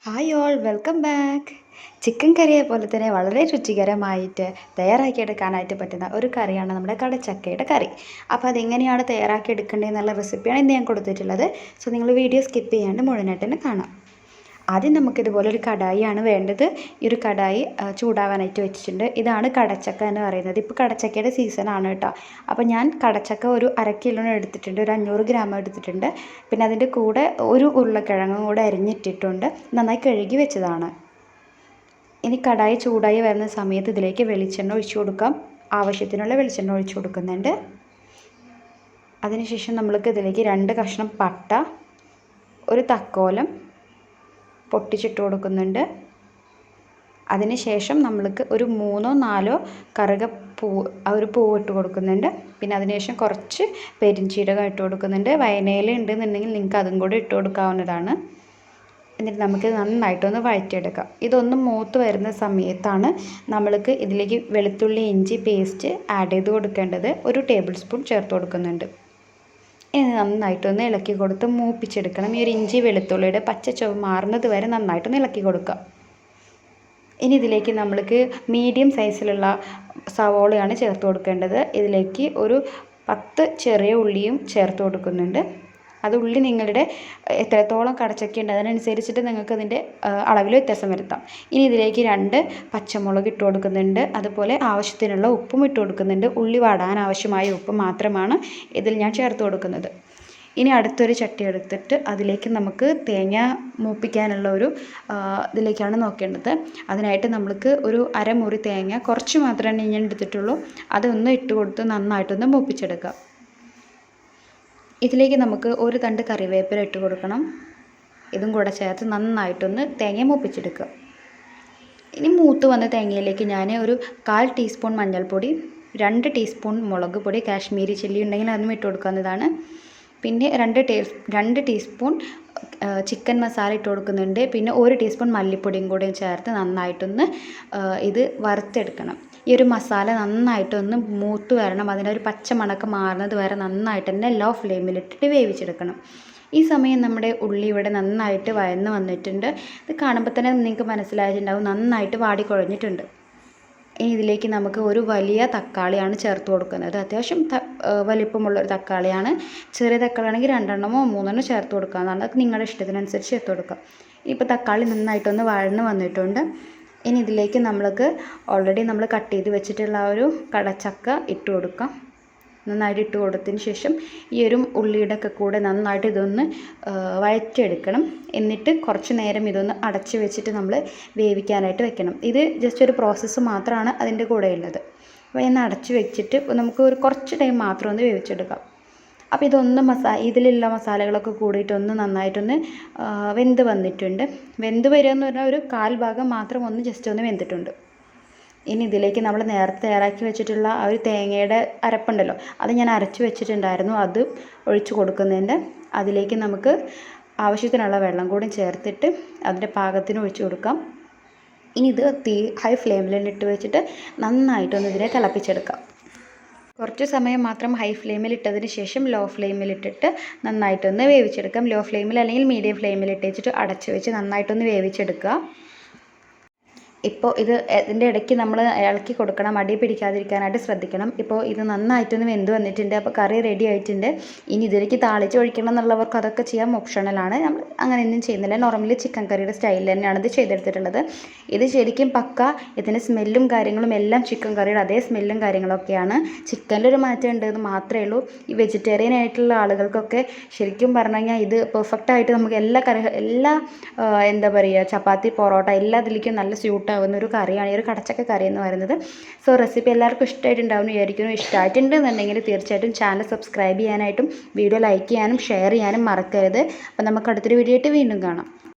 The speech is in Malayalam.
Hi all welcome back. Chicken കറിയെ പോലെ തന്നെ വളരെ രുചികരമായിട്ട് തയ്യാറാക്കിയെടുക്കാനായിട്ട് പറ്റുന്ന ഒരു കറിയാണ് നമ്മുടെ കടച്ചക്കയുടെ കറി. അപ്പോൾ അതെങ്ങനെയാണ് തയ്യാറാക്കിയെടുക്കേണ്ടതെന്നുള്ള റെസിപ്പിയാണ് ഇന്ന് ഞാൻ കൊടുത്തിട്ടുള്ളത്. സോ നിങ്ങൾ വീഡിയോ സ്കിപ്പ് ചെയ്യാണ്ട് മുഴുവനായിട്ട് തന്നെ കാണാം. ആദ്യം നമുക്കിതുപോലൊരു കടായിയാണ് വേണ്ടത്. ഈ ഒരു കടായി ചൂടാവാനായിട്ട് വെച്ചിട്ടുണ്ട്. ഇതാണ് കടച്ചക്ക എന്ന് പറയുന്നത്. ഇപ്പോൾ കടച്ചക്കയുടെ സീസണാണ് കേട്ടോ. അപ്പോൾ ഞാൻ കടച്ചക്ക ഒരു 1/2 കിലോ എടുത്തിട്ടുണ്ട്, ഒരു 500 ഗ്രാം എടുത്തിട്ടുണ്ട്. പിന്നെ അതിൻ്റെ കൂടെ ഒരു ഉരുളക്കിഴങ്ങും കൂടെ അരിഞ്ഞിട്ടിട്ടുണ്ട്, നന്നായി കഴുകി വെച്ചതാണ്. ഇനി കടായി ചൂടായി വരുന്ന സമയത്ത് ഇതിലേക്ക് വെളിച്ചെണ്ണ ഒഴിച്ചു കൊടുക്കാം. ആവശ്യത്തിനുള്ള വെളിച്ചെണ്ണ ഒഴിച്ചു കൊടുക്കുന്നുണ്ട്. അതിനുശേഷം നമ്മൾക്ക് ഇതിലേക്ക് 2 കഷ്ണം പട്ട, ഒരു തക്കോലം പൊട്ടിച്ചിട്ട് കൊടുക്കുന്നുണ്ട്. അതിനുശേഷം നമ്മൾക്ക് ഒരു 3 or 4 കറുകപ്പൂവ്, ഒരു പൂവ് ഇട്ട് കൊടുക്കുന്നുണ്ട്. പിന്നെ അതിനുശേഷം കുറച്ച് പെരിഞ്ചീരകം ഇട്ട് കൊടുക്കുന്നുണ്ട്. വയനയില ഉണ്ടെന്നുണ്ടെങ്കിൽ നിങ്ങൾക്ക് അതും കൂടി ഇട്ട് കൊടുക്കാവുന്നതാണ്. എന്നിട്ട് നമുക്ക് നന്നായിട്ടൊന്ന് വഴറ്റിയെടുക്കാം. ഇതൊന്ന് മൂത്ത് വരുന്ന സമയത്താണ് നമ്മൾക്ക് ഇതിലേക്ക് വെളുത്തുള്ളി ഇഞ്ചി പേസ്റ്റ് ആഡ് ചെയ്ത് കൊടുക്കേണ്ടത്. 1 ടേബിൾ സ്പൂൺ ചേർത്ത് കൊടുക്കുന്നുണ്ട്. ഇനി നന്നായിട്ടൊന്ന് ഇളക്കി കൊടുത്ത് മൂപ്പിച്ചെടുക്കണം. ഈ ഒരു ഇഞ്ചി വെളുത്തുള്ളിയുടെ പച്ച ചുവ മാറുന്നത് വരെ നന്നായിട്ടൊന്ന് ഇളക്കി കൊടുക്കുക. ഇനി ഇതിലേക്ക് നമ്മൾക്ക് മീഡിയം സൈസിലുള്ള സവോളയാണ് ചേർത്ത് കൊടുക്കേണ്ടത്. ഇതിലേക്ക് ഒരു 10 ചെറിയ ഉള്ളിയും ചേർത്ത് കൊടുക്കുന്നുണ്ട്. അത് ഉള്ളി നിങ്ങളുടെ എത്രത്തോളം കടച്ചക്ക ഉണ്ട് അതിനനുസരിച്ചിട്ട് നിങ്ങൾക്ക് അതിൻ്റെ അളവിൽ വ്യത്യാസം വരുത്താം. ഇനി ഇതിലേക്ക് 2 പച്ചമുളക് ഇട്ട് കൊടുക്കുന്നുണ്ട്. അതുപോലെ ആവശ്യത്തിനുള്ള ഉപ്പും ഇട്ട് കൊടുക്കുന്നുണ്ട്. ഉള്ളി വാടാൻ ആവശ്യമായ ഉപ്പ് മാത്രമാണ് ഇതിൽ ഞാൻ ചേർത്ത് കൊടുക്കുന്നത്. ഇനി അടുത്തൊരു ചട്ടി എടുത്തിട്ട് അതിലേക്ക് നമുക്ക് തേങ്ങ മൂപ്പിക്കാനുള്ള ഇതിലേക്കാണ് നോക്കേണ്ടത്. അതിനായിട്ട് നമ്മൾക്ക് ഒരു 1/2 മുറി തേങ്ങ, കുറച്ച് മാത്രമേ ഞാൻ എടുത്തിട്ടുള്ളൂ, അതൊന്ന് ഇട്ട് കൊടുത്ത് നന്നായിട്ടൊന്ന് മൂപ്പിച്ചെടുക്കുക. ഇതിലേക്ക് നമുക്ക് ഒരു തണ്ട് കറിവേപ്പില ഇട്ട് കൊടുക്കണം. ഇതും കൂടെ ചേർത്ത് നന്നായിട്ടൊന്ന് തേങ്ങ മൂപ്പിച്ചെടുക്കുക. ഇനി മൂത്ത് വന്ന തേങ്ങയിലേക്ക് ഞാൻ ഒരു 1/4 ടീസ്പൂൺ മഞ്ഞൾപ്പൊടി, 2 ടീസ്പൂൺ മുളക് പൊടി, കാശ്മീരി ചില്ലി ഉണ്ടെങ്കിൽ അതും ഇട്ട് കൊടുക്കാവുന്നതാണ്. പിന്നെ 2 ടീസ്പൂൺ ചിക്കൻ മസാല ഇട്ട് കൊടുക്കുന്നുണ്ട്. പിന്നെ 1 ടീസ്പൂൺ മല്ലിപ്പൊടിയും കൂടി ചേർത്ത് നന്നായിട്ടൊന്ന് ഇത് വറുത്തെടുക്കണം. ഈ ഒരു മസാല നന്നായിട്ടൊന്ന് മൂത്ത് വരണം. അതിൻ്റെ ഒരു പച്ച മണക്ക് മാറുന്നത് വരെ നന്നായിട്ട് തന്നെ ലോ ഫ്ലെയിമിലിട്ടിട്ട് വേവിച്ചെടുക്കണം. ഈ സമയം നമ്മുടെ ഉള്ളി ഇവിടെ നന്നായിട്ട് വഴന്ന് വന്നിട്ടുണ്ട്. ഇത് കാണുമ്പോൾ തന്നെ നിങ്ങൾക്ക് മനസ്സിലായിട്ടുണ്ടാവും നന്നായിട്ട് വാടിക്കുഴഞ്ഞിട്ടുണ്ട്. ഇനി ഇതിലേക്ക് നമുക്ക് ഒരു വലിയ തക്കാളിയാണ് ചേർത്ത് കൊടുക്കുന്നത്. അത്യാവശ്യം വലിപ്പമുള്ളൊരു തക്കാളിയാണ്. ചെറിയ തക്കാളി ആണെങ്കിൽ 2 or 3 ചേർത്ത് കൊടുക്കാവുന്നതാണ്. അത് നിങ്ങളുടെ ഇഷ്ടത്തിനനുസരിച്ച് ചേർത്ത് കൊടുക്കാം. ഇപ്പോൾ തക്കാളി നന്നായിട്ടൊന്ന് വഴന്ന് വന്നിട്ടുണ്ട്. ഇനി ഇതിലേക്ക് നമ്മൾക്ക് ഓൾറെഡി നമ്മൾ കട്ട് ചെയ്ത് വെച്ചിട്ടുള്ള ഒരു കടച്ചക്ക ഇട്ട് കൊടുക്കാം. നന്നായിട്ട് ഇട്ട് കൊടുത്തതിന് ശേഷം ഈ ഒരു ഉള്ളിയുടെ ഒക്കെ കൂടെ നന്നായിട്ട് ഇതൊന്ന് വഴറ്റിയെടുക്കണം. എന്നിട്ട് കുറച്ച് നേരം ഇതൊന്ന് അടച്ച് വെച്ചിട്ട് നമ്മൾ വേവിക്കാനായിട്ട് വെക്കണം. ഇത് ജസ്റ്റ് ഒരു പ്രോസസ്സ് മാത്രമാണ് അതിൻ്റെ കൂടെ ഉള്ളത്. അപ്പോൾ ഇന്ന് അടച്ച് വെച്ചിട്ട് നമുക്ക് ഒരു കുറച്ച് ടൈം മാത്രം ഒന്ന് വേവിച്ചെടുക്കാം. അപ്പോൾ ഇതൊന്ന് ഇതിലുള്ള മസാലകളൊക്കെ കൂടിയിട്ടൊന്ന് നന്നായിട്ടൊന്ന് വെന്ത് വന്നിട്ടുണ്ട്. വെന്ത് വരിക എന്ന് പറഞ്ഞാൽ ഒരു 1/4 ഭാഗം മാത്രം ഒന്ന് ജസ്റ്റ് ഒന്ന് വെന്തിട്ടുണ്ട്. ഇനി ഇതിലേക്ക് നമ്മൾ നേരത്തെ തയ്യാറാക്കി വെച്ചിട്ടുള്ള ആ ഒരു തേങ്ങയുടെ അരപ്പുണ്ടല്ലോ, അത് ഞാൻ അരച്ച് വെച്ചിട്ടുണ്ടായിരുന്നു, അത് ഒഴിച്ച് കൊടുക്കുന്നുണ്ട്. അതിലേക്ക് നമുക്ക് ആവശ്യത്തിനുള്ള വെള്ളം കൂടി ചേർത്തിട്ട് അതിൻ്റെ പാകത്തിന് ഒഴിച്ച് കൊടുക്കാം. ഇനി ഇത് ഹൈ ഫ്ലെയിമിൽ ഇട്ട് വെച്ചിട്ട് നന്നായിട്ടൊന്ന് ഇതിനെ തിളപ്പിച്ചെടുക്കാം. കുറച്ച് സമയം മാത്രം ഹൈ ഫ്ലെയിമിൽ ഇട്ടതിന് ശേഷം ലോ ഫ്ലെയിമിലിട്ടിട്ട് നന്നായിട്ടൊന്ന് വേവിച്ചെടുക്കാം. ലോ ഫ്ലെയിമിൽ അല്ലെങ്കിൽ മീഡിയം ഫ്ലെയിമിൽ ഇട്ടിട്ട് അടച്ച് വെച്ച് നന്നായിട്ടൊന്ന് വേവിച്ചെടുക്കുക. ഇപ്പോൾ ഇതിൻ്റെ ഇടയ്ക്ക് നമ്മൾ ഇളക്കി കൊടുക്കണം, അടി പിടിക്കാതിരിക്കാനായിട്ട് ശ്രദ്ധിക്കണം. ഇപ്പോൾ ഇത് നന്നായിട്ടൊന്ന് വെന്ത് വന്നിട്ടുണ്ട്. അപ്പോൾ കറി റെഡി ആയിട്ടുണ്ട്. ഇനി ഇതിലേക്ക് താളിച്ച് ഒഴിക്കണം എന്നുള്ളവർക്ക് അതൊക്കെ ചെയ്യാം, ഓപ്ഷണലാണ്. നമ്മൾ അങ്ങനെയൊന്നും ചെയ്യുന്നില്ല. നോർമലി ചിക്കൻ കറിയുടെ സ്റ്റൈലിൽ തന്നെയാണ് ഇത് ചെയ്തെടുത്തിട്ടുള്ളത്. ഇത് ശരിക്കും പക്ക ഇതിൻ്റെ സ്മെല്ലും കാര്യങ്ങളും എല്ലാം ചിക്കൻ കറിയുടെ അതേ സ്മെല്ലും കാര്യങ്ങളൊക്കെയാണ്. ചിക്കനിലൊരു മാറ്റം ഉണ്ടെന്ന് മാത്രമേ ഉള്ളൂ. ഈ വെജിറ്റേറിയൻ ആയിട്ടുള്ള ആളുകൾക്കൊക്കെ ശരിക്കും പറഞ്ഞു കഴിഞ്ഞാൽ ഇത് പെർഫെക്റ്റായിട്ട് നമുക്ക് എല്ലാ എന്താ പറയുക, ചപ്പാത്തി, പൊറോട്ട എല്ലാത്തിലേക്കും നല്ല സ്യൂട്ട് ആവുന്ന ഒരു കറിയാണ് ഈ ഒരു കടച്ചക്ക കറി എന്ന് പറയുന്നത്. സോ റെസിപ്പി എല്ലാവർക്കും ഇഷ്ടമായിട്ടുണ്ടാവും എന്ന് വിചാരിക്കുന്നു. ഇഷ്ടമായിട്ടുണ്ടെന്നുണ്ടെങ്കിൽ തീർച്ചയായിട്ടും ചാനൽ സബ്സ്ക്രൈബ് ചെയ്യാനായിട്ടും വീഡിയോ ലൈക്ക് ചെയ്യാനും ഷെയർ ചെയ്യാനും മറക്കരുത്. അപ്പോൾ നമുക്ക് അടുത്തൊരു വീഡിയോ ആയിട്ട് വീണ്ടും കാണാം.